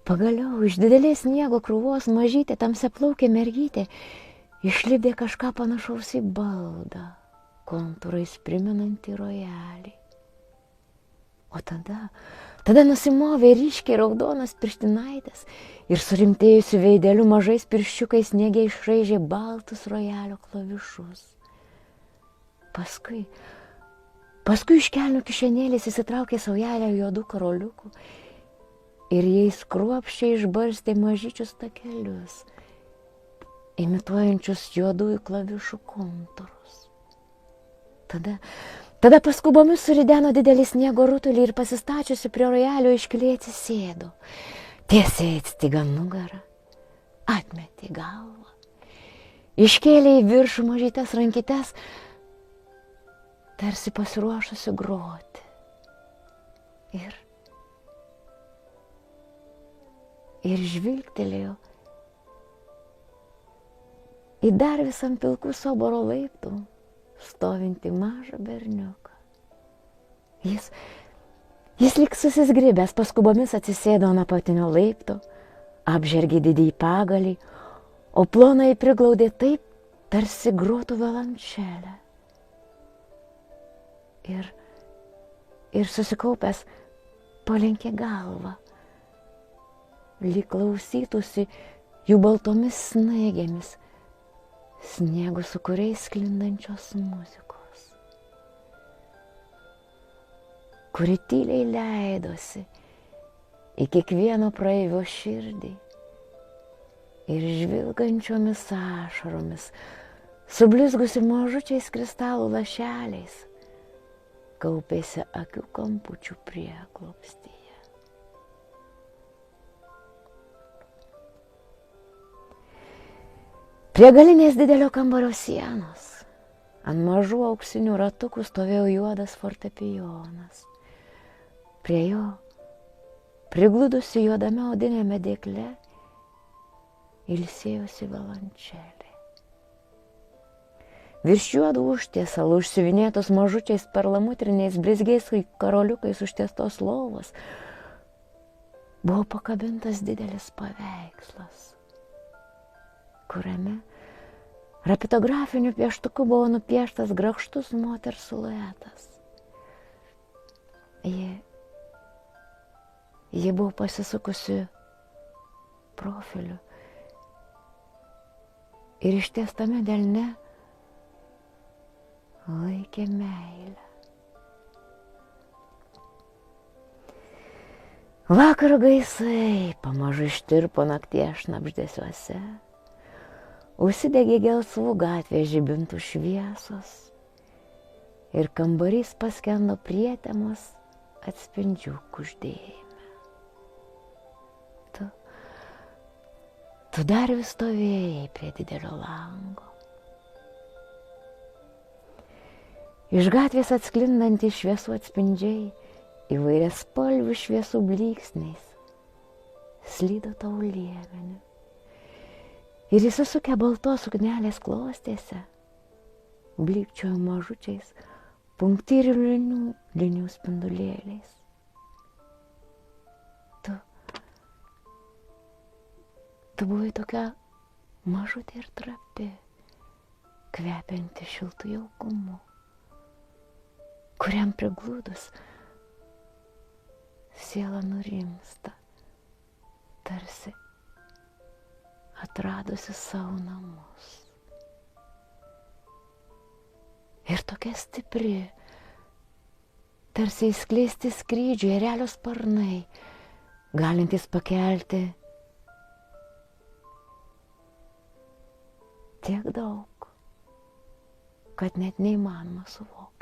Pagaliau iš didelės sniego krūvos mažytė tamsiaplaukė mergytė išlipdė kažką panašaus į baldą, kontūrais primenantį rojalį. O tada nusimovė ryškiai raudonas pirštinaitės ir surimtėjusiu veideliu mažais pirščiukais sniege išraižė baltus rojalio klavišus. Paskui iš kelnių kišenėlės įsitraukė saujelę juodų karoliukų ir jais kruopščiai išbarstė mažyčius takelius, imituojančius juodųjų klavišų kontūrus. Tada paskubomis surideno didelį sniego rutulį ir pasistačiusi prie rojalio iškiliai atsisėdo. Tiesiai atstiga nugarą, atmetė galvą, iškėlė į viršų mažytes rankytes, tarsi pasiruošusi groti. Ir žvilgtelėjo į dar visam pilkų soboro laiptų stovintį mažą berniuką. Jis lyg susizgribęs paskubomis atsisėdo ant apatinio laipto, apžergė didįjį pagalį, o plonai priglaudė taip, tarsi grotų violončelę. Ir susikaupęs palenkė galvą, lyg klausytųsi jų baltomis snaigėmis, sniego su kuriais sklindančios muzikos, kuri tyliai leidosi į kiekvieno praeivio širdį ir žvilgančiomis ašaromis, sublizgusi mažučiais kristalų lašeliais, kaupėsi akių kampučių prieglobstyje. Prie galinės didelio kambario sienos ant mažų auksinių ratukų stovėjo juodas fortepijonas. Prie jo, prigludusi juodame odinėme dėkle, ilsėjosi violončelė. Virš juodų užtiesalų užsiuvinėtos mažučiais perlamutriniais blizgiais karoliukais užtiestos lovos buvo pakabintas didelis paveikslas, kuriame rapitografiniu pieštuku buvo nupieštas grakštus moters siluetas. Ji buvo pasisukusi profiliu ir ištiestame delne laikė meilę. Vakaro gaisai pamažu ištirpo nakties šnabždesiuose, užsidegė gelsvų gatvės žibintų šviesos ir kambarys paskendo prietemos atspindžių kuždėjime. Tu dar vis stovėjai prie didelio lango. Iš gatvės atsklindantis šviesų atspindžiai įvairias spalvių šviesų blyksniais slydo tau liemeniu. Ir įsisukę baltos suknelės klostėse blykčiojo mažučiais punktyrinių linijų spindulėliais. Tu buvai tokia mažutė ir trapi, kvepianti šiltų jaukumu, kuriam prigludus siela nurimsta, tarsi atradusi savo namus. Ir tokia stipri, tarsi įskleisti skrydžių erelio sparnai, galintys pakelti tiek daug, kad net neįmanoma suvokti.